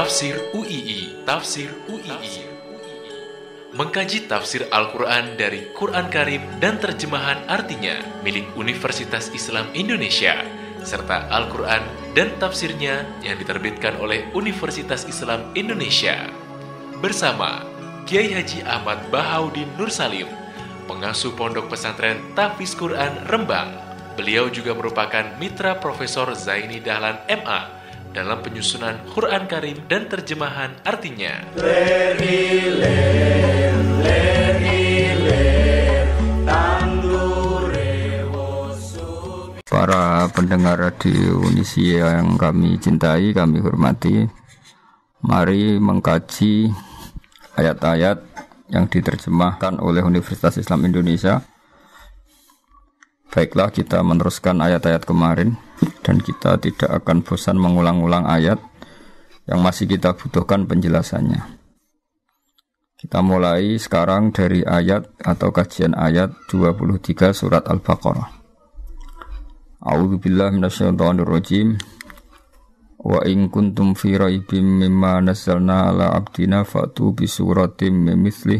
Tafsir UII, Tafsir UII. Mengkaji tafsir Al-Quran dari Quran Karim dan terjemahan artinya milik Universitas Islam Indonesia, serta Al-Quran dan tafsirnya yang diterbitkan oleh Universitas Islam Indonesia. Bersama Kiai Haji Ahmad Bahaudin Nur Salim, pengasuh Pondok Pesantren Tahfiz Quran Rembang. Beliau juga merupakan mitra Profesor Zaini Dahlan MA dalam penyusunan Quran Karim dan terjemahan artinya. Para pendengar radio Unisia yang kami cintai, kami hormati, mari mengkaji ayat-ayat yang diterjemahkan oleh Universitas Islam Indonesia. Baiklah, kita meneruskan ayat-ayat kemarin dan kita tidak akan bosan mengulang-ulang ayat yang masih kita butuhkan penjelasannya. Kita mulai sekarang dari ayat atau kajian ayat 23 surat Al-Baqarah. A'udzubillahi minasyaitonirrajim. Wa in kuntum fi raibim mimma nazzalna ala abdina fa'tu bi suratim min mithlih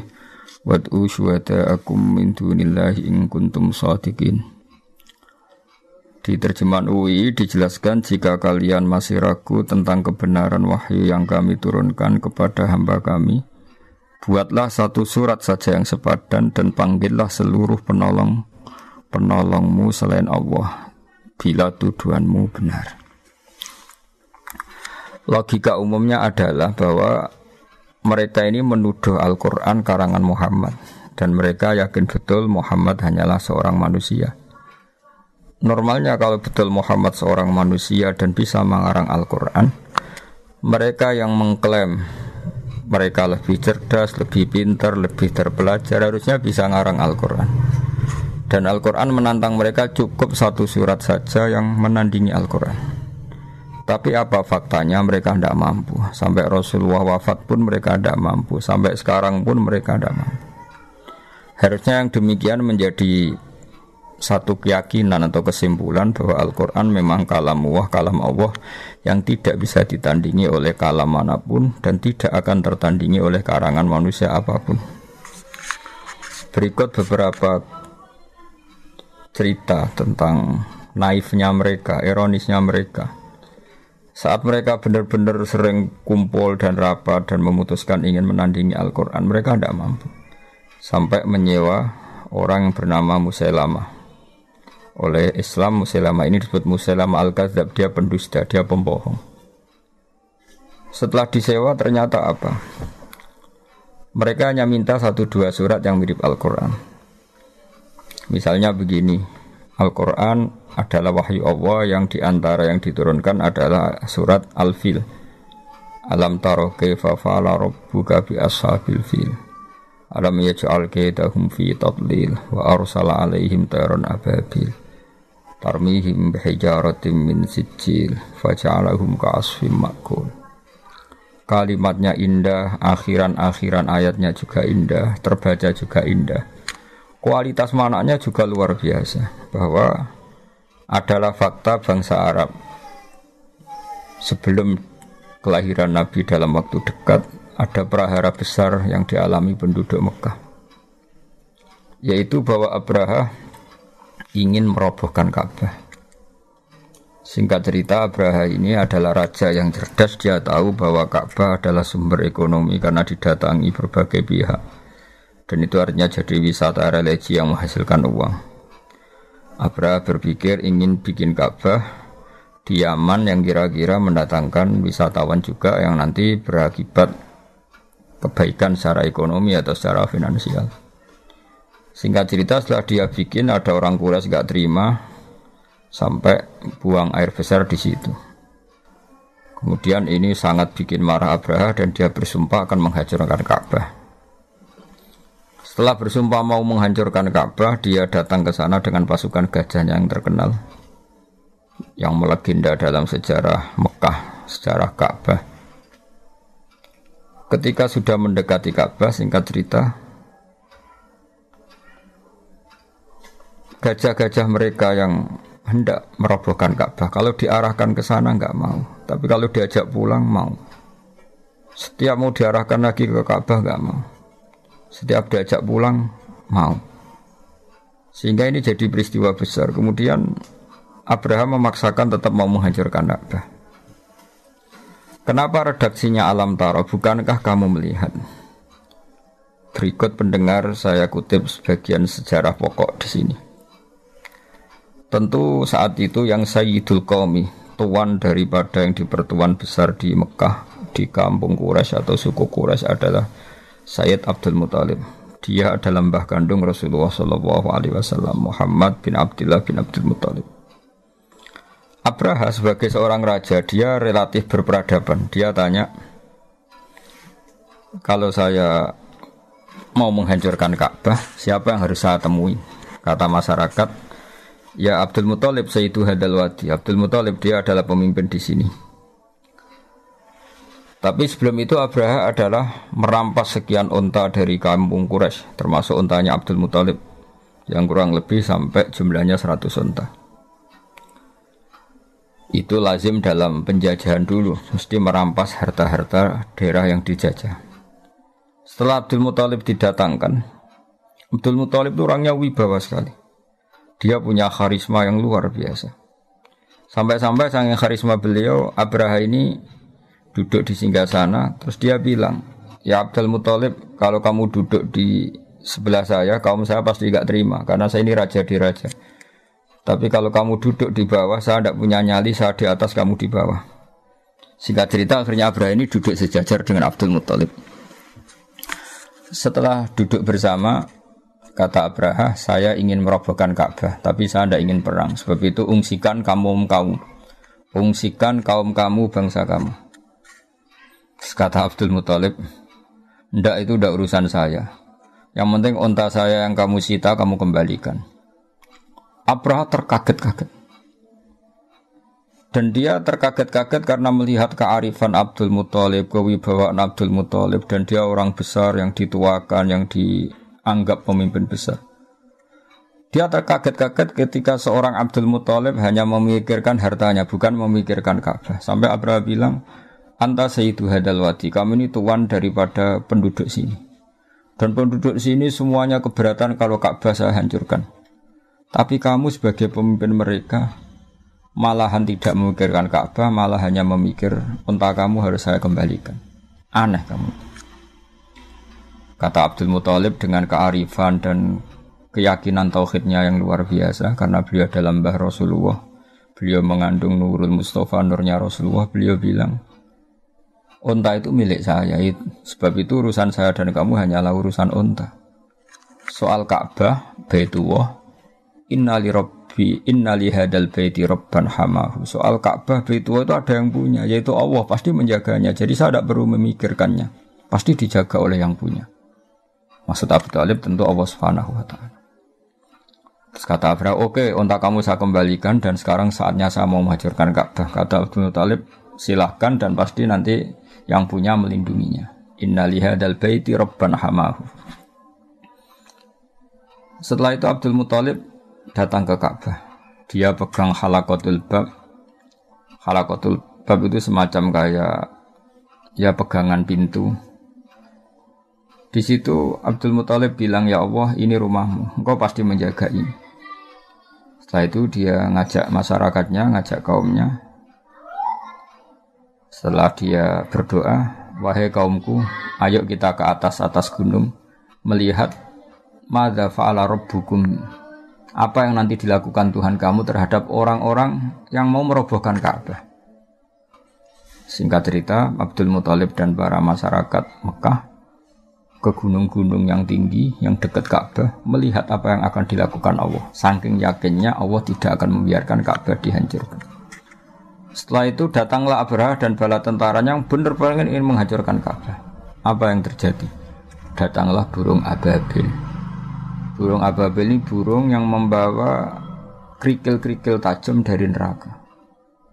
wad'u syuhada'akum min dunillahi in kuntum shadiqin. Di terjemahan UI dijelaskan, jika kalian masih ragu tentang kebenaran wahyu yang kami turunkan kepada hamba kami, buatlah satu surat saja yang sepadan dan panggillah seluruh penolongmu selain Allah bila tuduhanmu benar. Logika umumnya adalah bahwa mereka ini menuduh Al-Quran karangan Muhammad dan mereka yakin betul Muhammad hanyalah seorang manusia. Normalnya kalau betul Muhammad seorang manusia dan bisa mengarang Al-Quran, mereka yang mengklaim mereka lebih cerdas, lebih pintar, lebih terpelajar harusnya bisa ngarang Al-Quran. Dan Al-Quran menantang mereka cukup satu surat saja yang menandingi Al-Quran. Tapi apa faktanya? Mereka tidak mampu. Sampai Rasulullah wafat pun mereka tidak mampu. Sampai sekarang pun mereka tidak mampu. Harusnya yang demikian menjadi satu keyakinan atau kesimpulan bahwa Al-Quran memang kalam Allah yang tidak bisa ditandingi oleh kalam manapun dan tidak akan tertandingi oleh karangan manusia apapun. Berikut beberapa cerita tentang naifnya mereka, ironisnya mereka. Saat mereka benar-benar sering kumpul dan rapat dan memutuskan ingin menandingi Al-Quran, mereka tidak mampu. Sampai menyewa orang yang bernama Musailamah. Oleh Islam, Musailamah ini disebut Musailamah Al-Kadzab, dia pendusta, dia pembohong. Setelah disewa ternyata apa? Mereka hanya minta 1-2 surat yang mirip Al-Quran. Misalnya begini, Al-Quran adalah wahyu Allah yang diantara yang diturunkan adalah surat Al-Fil. Alam taro kaifa fa'ala rabbuka bi ashabil fil. Alam yaj'al kaidahum fi tadlil wa arsala alaihim tayran ababil tarmihim bihijaratin min sijil faja'alahum ka'asfim ma'kul. Kalimatnya indah, akhiran ayatnya juga indah, terbaca juga indah. Kualitas maknanya juga luar biasa, bahwa adalah fakta bangsa Arab sebelum kelahiran Nabi dalam waktu dekat. Ada prahara besar yang dialami penduduk Mekah, yaitu bahwa Abraha ingin merobohkan Ka'bah. Singkat cerita, Abraha ini adalah raja yang cerdas. Dia tahu bahwa Ka'bah adalah sumber ekonomi karena didatangi berbagai pihak, dan itu artinya jadi wisata religi yang menghasilkan uang. Abraha berpikir ingin bikin Ka'bah di Yaman yang kira-kira mendatangkan wisatawan juga, yang nanti berakibat kebaikan secara ekonomi atau secara finansial. Singkat cerita, setelah dia bikin, ada orang Quraisy gak terima sampai buang air besar di situ. Kemudian ini sangat bikin marah Abraha dan dia bersumpah akan menghancurkan Ka'bah. Setelah bersumpah mau menghancurkan Ka'bah, dia datang ke sana dengan pasukan gajahnya yang terkenal, yang melegenda dalam sejarah Mekah, sejarah Ka'bah. Ketika sudah mendekati Ka'bah, singkat cerita, gajah-gajah mereka yang hendak merobohkan Ka'bah, kalau diarahkan ke sana enggak mau, tapi kalau diajak pulang mau. Setiap mau diarahkan lagi ke Ka'bah enggak mau. Setiap diajak pulang mau. Sehingga ini jadi peristiwa besar. Kemudian Abraham memaksakan tetap mau menghancurkan Ka'bah. Kenapa redaksinya alam taro? Bukankah kamu melihat? Berikut pendengar saya kutip sebagian sejarah pokok di sini. Tentu saat itu yang Sayyidul Qaumi, tuan daripada yang dipertuan besar di Mekah, di kampung Quraisy atau suku Quraisy adalah Sayyid Abdul Muthalib. Dia adalah mbah kandung Rasulullah SAW, Muhammad bin Abdullah bin Abdul Muthalib. Abraha sebagai seorang raja, dia relatif berperadaban. Dia tanya, kalau saya mau menghancurkan Ka'bah, siapa yang harus saya temui? Kata masyarakat, ya Abdul Muthalib Sayyidu Hadal Wadi. Abdul Muthalib dia adalah pemimpin di sini. Tapi sebelum itu Abraha adalah merampas sekian unta dari kampung Quraisy, termasuk untanya Abdul Muthalib yang kurang lebih sampai jumlahnya 100 unta. Itu lazim dalam penjajahan dulu, mesti merampas harta-harta daerah yang dijajah. Setelah Abdul Muthalib didatangkan, Abdul Muthalib itu orangnya wibawa sekali. Dia punya karisma yang luar biasa. Sampai-sampai saking karisma beliau, Abraha ini duduk di singgasana, terus dia bilang, ya Abdul Muthalib, kalau kamu duduk di sebelah saya, kaum saya pasti gak terima, karena saya ini raja di raja. Tapi kalau kamu duduk di bawah, saya tidak punya nyali, saya di atas, kamu di bawah. Singkat cerita, akhirnya Abraha ini duduk sejajar dengan Abdul Muthalib. Setelah duduk bersama, kata Abraha, saya ingin merobohkan Ka'bah, tapi saya tidak ingin perang. Sebab itu ungsikan kaum bangsa kamu. Kata Abdul Muthalib, ndak itu ndak urusan saya. Yang penting unta saya yang kamu sita kamu kembalikan. Abraha terkaget-kaget. Dan dia terkaget-kaget karena melihat kearifan Abdul Muthalib, kewibawaan Abdul Muthalib, dan dia orang besar yang dituakan, yang dianggap pemimpin besar. Dia terkaget-kaget ketika seorang Abdul Muthalib hanya memikirkan hartanya, bukan memikirkan Ka'bah. Sampai Abraha bilang, anta Sayyidu Hadal Wadi, kamu ini tuan daripada penduduk sini. Dan penduduk sini semuanya keberatan kalau Ka'bah saya hancurkan. Tapi kamu sebagai pemimpin mereka malahan tidak memikirkan Ka'bah, malah hanya memikir unta kamu harus saya kembalikan. Aneh kamu. Kata Abdul Muthalib dengan kearifan dan keyakinan tauhidnya yang luar biasa, karena beliau adalah mbah Rasulullah, beliau mengandung Nurul Mustafa, nurnya Rasulullah. Beliau bilang, unta itu milik saya, sebab itu urusan saya dan kamu hanyalah urusan unta. Soal Ka'bah, Baitullah, innali hadal baiti rabban hamahu. Soal Ka'bah, Baitullah itu ada yang punya, yaitu Allah, pasti menjaganya. Jadi saya tidak perlu memikirkannya, pasti dijaga oleh yang punya. Maksud Abu Thalib tentu Allah Subhanahu wa ta'ala. Terus kata Abraha, oke, unta kamu saya kembalikan dan sekarang saatnya saya mau menghancurkan Ka'bah. Kata Abu Thalib, silahkan dan pasti nanti yang punya melindunginya. Inna lihadal baiti rabban hamahu. Setelah itu Abdul Muthalib datang ke Ka'bah. Dia pegang halaqatul bab. Halaqatul bab itu semacam kayak ya pegangan pintu. Di situ Abdul Muthalib bilang, ya Allah, ini rumahmu, engkau pasti menjaga ini. Setelah itu dia ngajak masyarakatnya, ngajak kaumnya. Setelah dia berdoa, wahai kaumku, ayo kita ke atas gunung, melihat madza fa'ala rabbukum, apa yang nanti dilakukan Tuhan kamu terhadap orang-orang yang mau merobohkan Ka'bah. Singkat cerita, Abdul Muthalib dan para masyarakat Mekah ke gunung-gunung yang tinggi, yang dekat Ka'bah, melihat apa yang akan dilakukan Allah. Saking yakinnya Allah tidak akan membiarkan Ka'bah dihancurkan. Setelah itu datanglah Abraha dan bala tentaranya yang benar-benar ingin menghancurkan Ka'bah. Apa yang terjadi? Datanglah burung ababil. Burung ababil ini burung yang membawa kerikil-kerikil tajam dari neraka.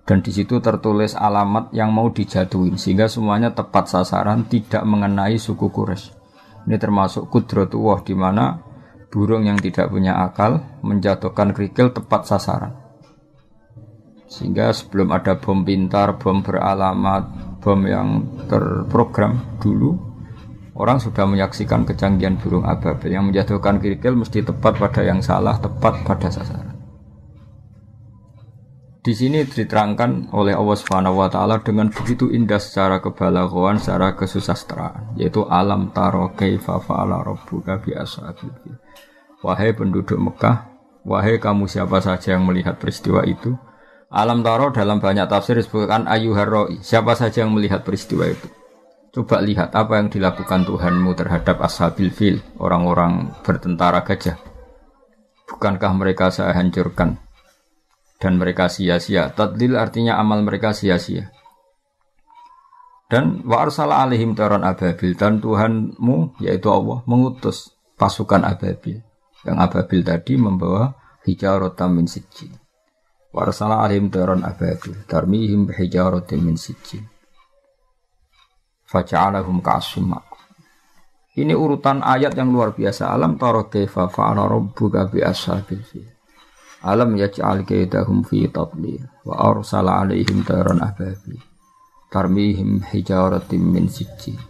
Dan di situ tertulis alamat yang mau dijatuhin, sehingga semuanya tepat sasaran, tidak mengenai suku Quraisy. Ini termasuk kudratullah, di mana burung yang tidak punya akal menjatuhkan kerikil tepat sasaran. Sehingga sebelum ada bom pintar, bom beralamat, bom yang terprogram dulu, orang sudah menyaksikan kecanggihan burung ababil yang menjatuhkan kerikil mesti tepat pada yang salah, tepat pada sasaran. Di sini diterangkan oleh Allah Subhanahu wa taala dengan begitu indah secara kebalaghan, secara kesusastraan, yaitu alam taro kaifa fa'ala rabbuka bi ashabil fil. Wahai penduduk Mekah, wahai kamu siapa saja yang melihat peristiwa itu. Alam taro dalam banyak tafsir disebutkan ayyuhar ra'i, siapa saja yang melihat peristiwa itu. Coba lihat apa yang dilakukan Tuhanmu terhadap ashabil fil, orang-orang bertentara gajah. Bukankah mereka saya hancurkan dan mereka sia-sia? Tadlil artinya amal mereka sia-sia. Dan wa arsala alaihim tayran ababil, dan Tuhanmu yaitu Allah mengutus pasukan ababil. Yang ababil tadi membawa hijaratan min sijil. Wa arsala alaihim tayran ababil tarmihim bihijaratin min sijil. Faja'alahum ka'asfin ma'kul. Ini urutan ayat yang luar biasa. Alam tara kaifa fa'ala rabbuka bi ashabil fil. Alam yaj'al kaidahum fi tadlil wa arsala 'alaihim tayran ababil tarmihim hijaratin min sijil.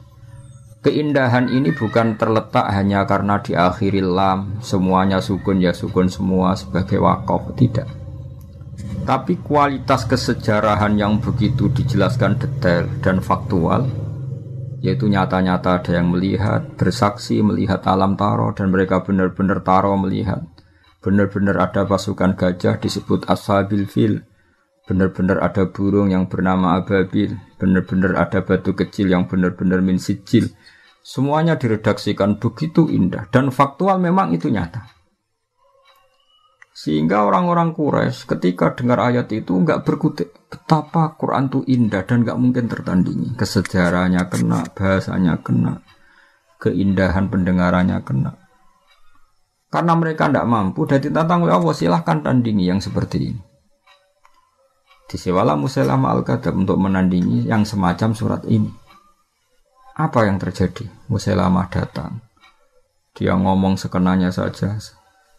Keindahan ini bukan terletak hanya karena diakhiri lam, semuanya sukun ya sukun semua sebagai waqaf, tidak. Tapi kualitas kesejarahan yang begitu dijelaskan detail dan faktual, yaitu nyata-nyata ada yang melihat, bersaksi melihat alam taro dan mereka benar-benar taro melihat. Benar-benar ada pasukan gajah disebut ashabil fil. Benar-benar ada burung yang bernama ababil. Benar-benar ada batu kecil yang benar-benar min sijil. Semuanya diredaksikan begitu indah dan faktual, memang itu nyata. Sehingga orang-orang Quraisy ketika dengar ayat itu enggak berkutik. Betapa Quran itu indah dan enggak mungkin tertandingi. Kesejarahnya kena, bahasanya kena, keindahan pendengarannya kena. Karena mereka tidak mampu dan ditantang oleh Allah, silahkan tandingi yang seperti ini. Disewalah Musailamah Al-Kadzdzab untuk menandingi yang semacam surat ini. Apa yang terjadi? Musailamah datang. Dia ngomong sekenanya saja.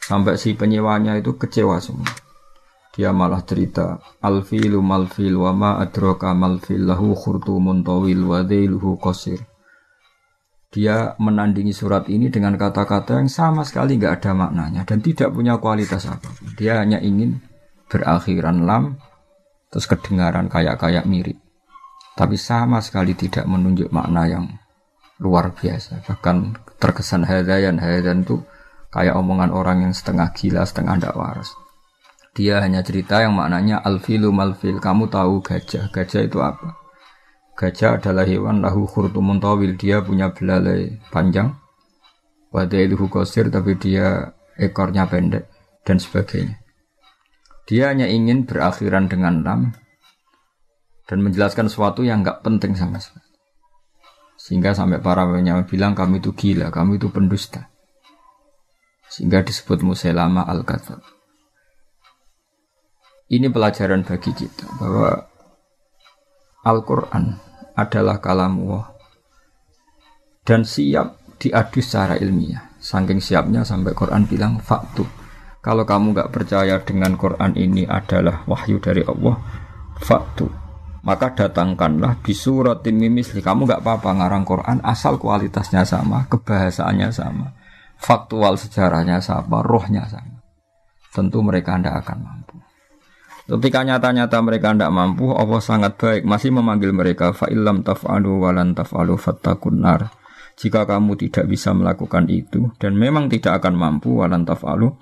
Sampai si penyewanya itu kecewa semua. Dia malah cerita, Al-filu mal-fil wa ma adraka mal-fil lahu khurtumun tawil wa dhailuhu qasir. Dia menandingi surat ini dengan kata-kata yang sama sekali enggak ada maknanya dan tidak punya kualitas apapun. Dia hanya ingin berakhiran lam, terus kedengaran kayak mirip. Tapi sama sekali tidak menunjuk makna yang luar biasa. Bahkan terkesan hadayan itu kayak omongan orang yang setengah gila, setengah ndak waras. Dia hanya cerita yang maknanya al-filu mal-fil. Kamu tahu gajah. Gajah itu apa? Gajah adalah hewan lahu khurtumun tawil, dia punya belalai panjang. Wadailuhu qasir, tapi dia ekornya pendek dan sebagainya. Dia hanya ingin berakhiran dengan lam dan menjelaskan sesuatu yang enggak penting sama sekali. Sehingga sampai para penyair bilang kami itu gila, kami itu pendusta. Sehingga disebut Musailamah Al-Kadzdzab. Ini pelajaran bagi kita bahwa Al-Quran adalah kalamullah dan siap diadu secara ilmiah. Saking siapnya sampai Quran bilang faktu. Kalau kamu enggak percaya dengan Quran ini adalah wahyu dari Allah, faktu, maka datangkanlah bisuratin mimisli. Kamu enggak apa-apa ngarang Quran asal kualitasnya sama, kebahasaannya sama, faktual sejarahnya sama, rohnya sama. Tentu mereka tidak akan mampu. Ketika nyata-nyata mereka tidak mampu, Allah sangat baik, masih memanggil mereka, fa'illam taf'alu walan taf'alu fattakun nar. Jika kamu tidak bisa melakukan itu, dan memang tidak akan mampu, walan taf'alu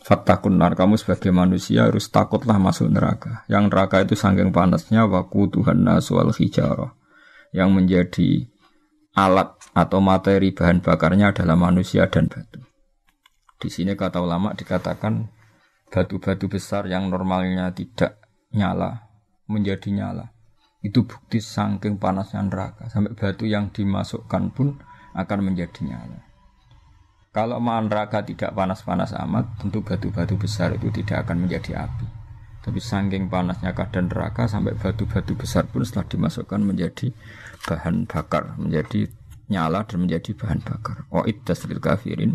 fattakun nar. Kamu sebagai manusia harus takutlah masuk neraka. Yang neraka itu saking panasnya, waquduhan nasu wal hijarah. Yang menjadi alat atau materi bahan bakarnya adalah manusia dan batu. Di sini kata ulama dikatakan, batu-batu besar yang normalnya tidak nyala menjadi nyala. Itu bukti saking panasnya neraka. Sampai batu yang dimasukkan pun akan menjadi nyala. Kalau neraka tidak panas-panas amat, tentu batu-batu besar itu tidak akan menjadi api. Tapi saking panasnya keadaan neraka, sampai batu-batu besar pun setelah dimasukkan menjadi bahan bakar, menjadi nyala dan menjadi bahan bakar. Wa'iddas lil kafirin.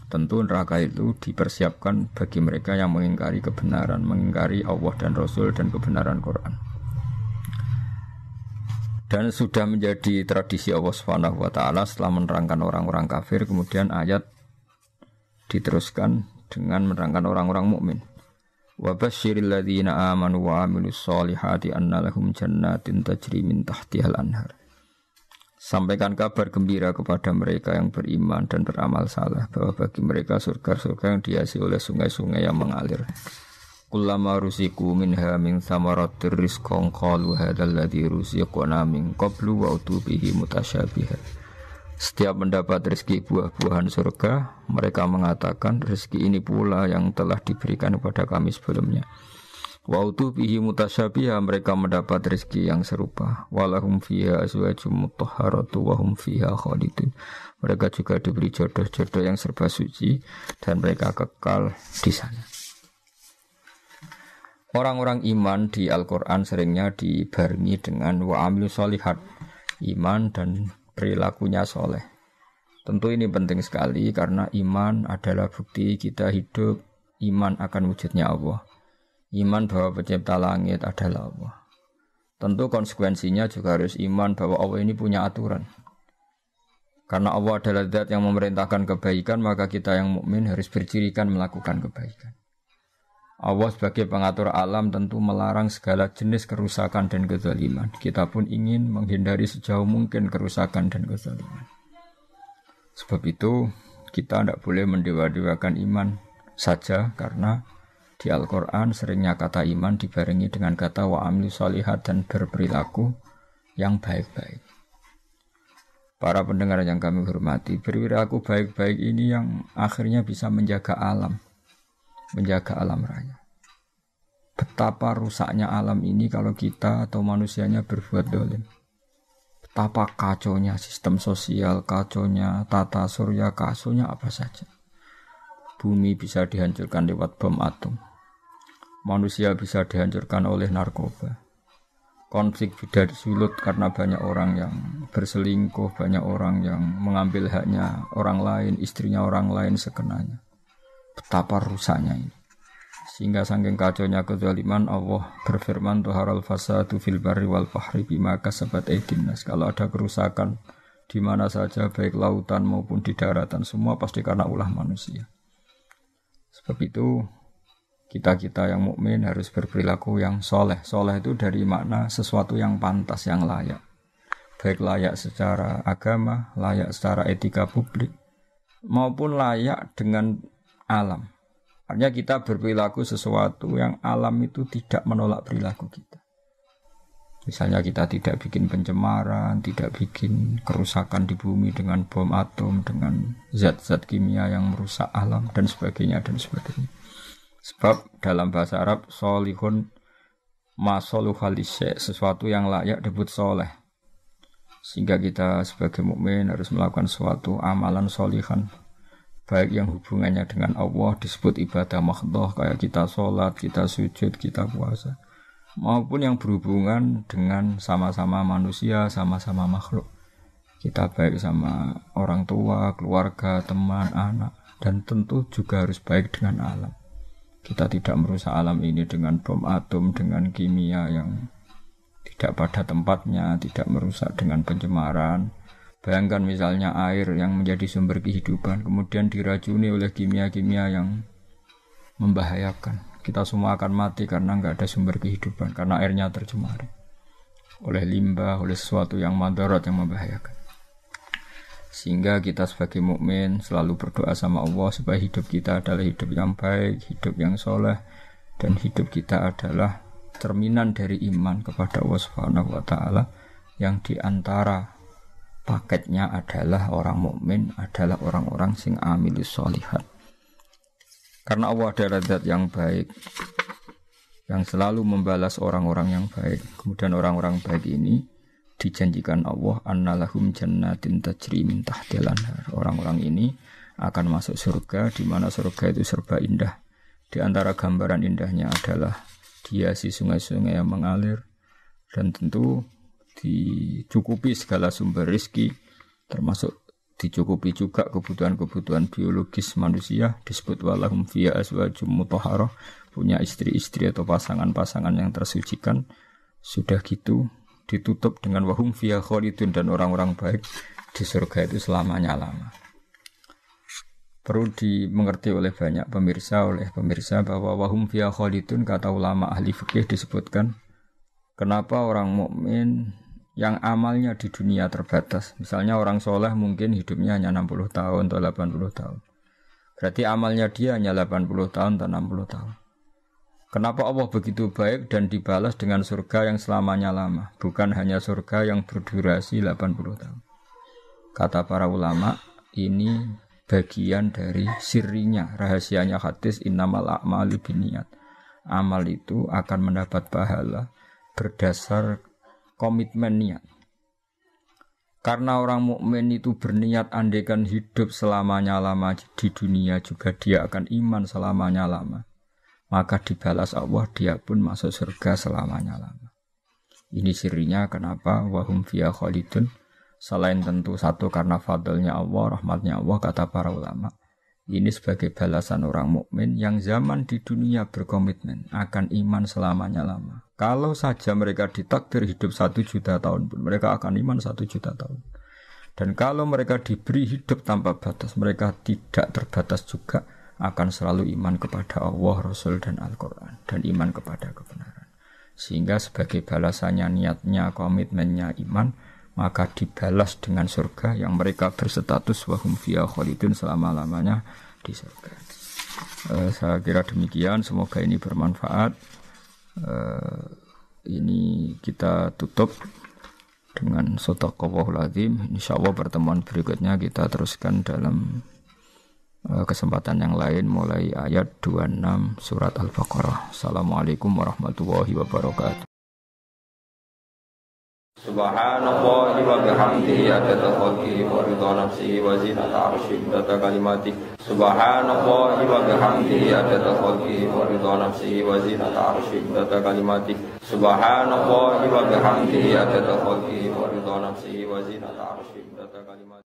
Tentu neraka itu dipersiapkan bagi mereka yang mengingkari kebenaran, mengingkari Allah dan Rasul dan kebenaran Quran. Dan sudah menjadi tradisi Allah Subhanahu wa taala setelah menerangkan orang-orang kafir, kemudian ayat diteruskan dengan menerangkan orang-orang mukmin. Wa basyiril ladzina amanu wa amilus solihati anna lahum jannatin tajri min tahtihal anhar. Sampaikan kabar gembira kepada mereka yang beriman dan beramal saleh bahwa bagi mereka surga-surga yang dihiasi oleh sungai-sungai yang mengalir. Kullama rusiku minha min thamaratir rizqan qalu hadzal ladzi ruziqna min qablu wa utubihi mutasyabiha. Setiap mendapat rezeki buah-buahan surga, mereka mengatakan rezeki ini pula yang telah diberikan kepada kami sebelumnya. Wa utubihi mutasyabiha, mereka mendapat rezeki yang serupa. Walahum fiha azwajum mutahharatu wa hum fiha khalidun. Mereka juga diberi jodoh-jodoh yang serba suci dan mereka kekal di sana. Orang-orang iman di Al-Quran seringnya dibarengi dengan wa'amilu sholihat, iman dan perilakunya soleh. Tentu ini penting sekali karena iman adalah bukti kita hidup, iman akan wujudnya Allah, iman bahwa pencipta langit adalah Allah. Tentu konsekuensinya juga harus iman bahwa Allah ini punya aturan. Karena Allah adalah zat yang memerintahkan kebaikan, maka kita yang mukmin harus bercirikan melakukan kebaikan. Allah sebagai pengatur alam tentu melarang segala jenis kerusakan dan kezaliman. Kita pun ingin menghindari sejauh mungkin kerusakan dan kezaliman. Sebab itu kita tidak boleh mendewa-dewakan iman saja, karena di Al-Quran seringnya kata iman dibarengi dengan kata wa'amilu sholihat dan berperilaku yang baik-baik. Para pendengar yang kami hormati, berperilaku baik-baik ini yang akhirnya bisa menjaga alam, menjaga alam raya. Betapa rusaknya alam ini kalau kita atau manusianya berbuat dolim. Betapa kacaunya sistem sosial, kacaunya tata surya, kacaunya apa saja. Bumi bisa dihancurkan lewat bom atom. Manusia bisa dihancurkan oleh narkoba. Konflik bisa disulut karena banyak orang yang berselingkuh, banyak orang yang mengambil haknya orang lain, istrinya orang lain sekenanya. Betapa rusaknya ini. Sehingga saking kacaunya kezaliman, Allah berfirman tuharal fasadu fil barri wal bahri bima kasabat aydin nas. Kalau ada kerusakan di mana saja, baik lautan maupun di daratan, semua pasti karena ulah manusia. Sebab itu kita yang mukmin harus berperilaku yang soleh. Soleh itu dari makna sesuatu yang pantas, yang layak. Baik layak secara agama, layak secara etika publik, maupun layak dengan alam. Artinya kita berperilaku sesuatu yang alam itu tidak menolak perilaku kita. Misalnya kita tidak bikin pencemaran, tidak bikin kerusakan di bumi dengan bom atom, dengan zat-zat kimia yang merusak alam dan sebagainya dan sebagainya. Sebab dalam bahasa Arab solihun masoluhalisye, sesuatu yang layak disebut soleh. Sehingga kita sebagai mukmin harus melakukan suatu amalan solihan, baik yang hubungannya dengan Allah disebut ibadah mahdhah, kayak kita sholat, kita sujud, kita puasa, maupun yang berhubungan dengan sama-sama manusia, sama-sama makhluk. Kita baik sama orang tua, keluarga, teman, anak, dan tentu juga harus baik dengan alam. Kita tidak merusak alam ini dengan bom atom, dengan kimia yang tidak pada tempatnya, tidak merusak dengan pencemaran. Bayangkan misalnya air yang menjadi sumber kehidupan kemudian diracuni oleh kimia-kimia yang membahayakan. Kita semua akan mati karena enggak ada sumber kehidupan, karena airnya tercemari oleh limbah, oleh sesuatu yang madarat, yang membahayakan. Sehingga kita sebagai mukmin selalu berdoa sama Allah supaya hidup kita adalah hidup yang baik, hidup yang soleh, dan hidup kita adalah cerminan dari iman kepada Allah Subhanahu wa taala, yang diantara paketnya adalah orang mukmin adalah orang-orang sing amilus sholihat. Karena Allah adalah zat yang baik, yang selalu membalas orang-orang yang baik. Kemudian orang-orang baik ini dijanjikan Allah annalahum jannatin tajri min tahtihal anhar. Orang-orang ini akan masuk surga, di mana surga itu serba indah. Di antara gambaran indahnya adalah dihiasi sungai-sungai yang mengalir, dan tentu dicukupi segala sumber rezeki, termasuk dicukupi juga kebutuhan-kebutuhan biologis manusia. Disebut walahum fiha azwajum mutahharah, punya istri-istri atau pasangan-pasangan yang tersucikan. Sudah gitu ditutup dengan wahum fiha khalidun, dan orang-orang baik di surga itu selamanya-lama. Perlu dimengerti oleh banyak pemirsa bahwa wahum fiha khalidun, kata ulama ahli fikih disebutkan kenapa orang mukmin yang amalnya di dunia terbatas. Misalnya orang soleh mungkin hidupnya hanya 60 tahun atau 80 tahun. Berarti amalnya dia hanya 80 tahun atau 60 tahun. Kenapa Allah begitu baik dan dibalas dengan surga yang selamanya lama, bukan hanya surga yang berdurasi 80 tahun. Kata para ulama, ini bagian dari sirinya, rahasianya hadis innamal a'malu binniyat. Amal itu akan mendapat pahala berdasar komitmen niat. Karena orang mukmin itu berniat andaikan hidup selamanya lama di dunia juga dia akan iman selamanya lama, maka dibalas Allah, dia pun masuk surga selamanya lama. Ini sirinya kenapa wahum fiha khalidun. Selain tentu satu karena fadlnya Allah, rahmatnya Allah, kata para ulama, ini sebagai balasan orang mukmin yang zaman di dunia berkomitmen akan iman selamanya lama. Kalau saja mereka ditakdir hidup 1 juta tahun pun, mereka akan iman 1 juta tahun. Dan kalau mereka diberi hidup tanpa batas, mereka tidak terbatas juga akan selalu iman kepada Allah, Rasul, dan Al-Quran, dan iman kepada kebenaran. Sehingga sebagai balasannya, niatnya, komitmennya iman, maka dibalas dengan surga yang mereka berstatus wahum fiha khalidun, selama-lamanya di surga. Saya kira demikian, semoga ini bermanfaat. Ini kita tutup dengan shadaqallahul azim. Insyaallah pertemuan berikutnya kita teruskan dalam kesempatan yang lain mulai ayat 26 surat Al-Baqarah. Assalamualaikum warahmatullahi wabarakatuh. Subhanallah wa bihamdihi adada khalqihi wa ridha nafsihi wa zinata arsyihi adada kalimatihi. Subhanallah wa bihamdihi adada khalqihi wa ridha nafsihi wa zinata arsyihi adada kalimatihi. Subhanallah wa bihamdihi adada khalqihi wa ridha nafsihi wa zinata arsyihi adada kalimatihi.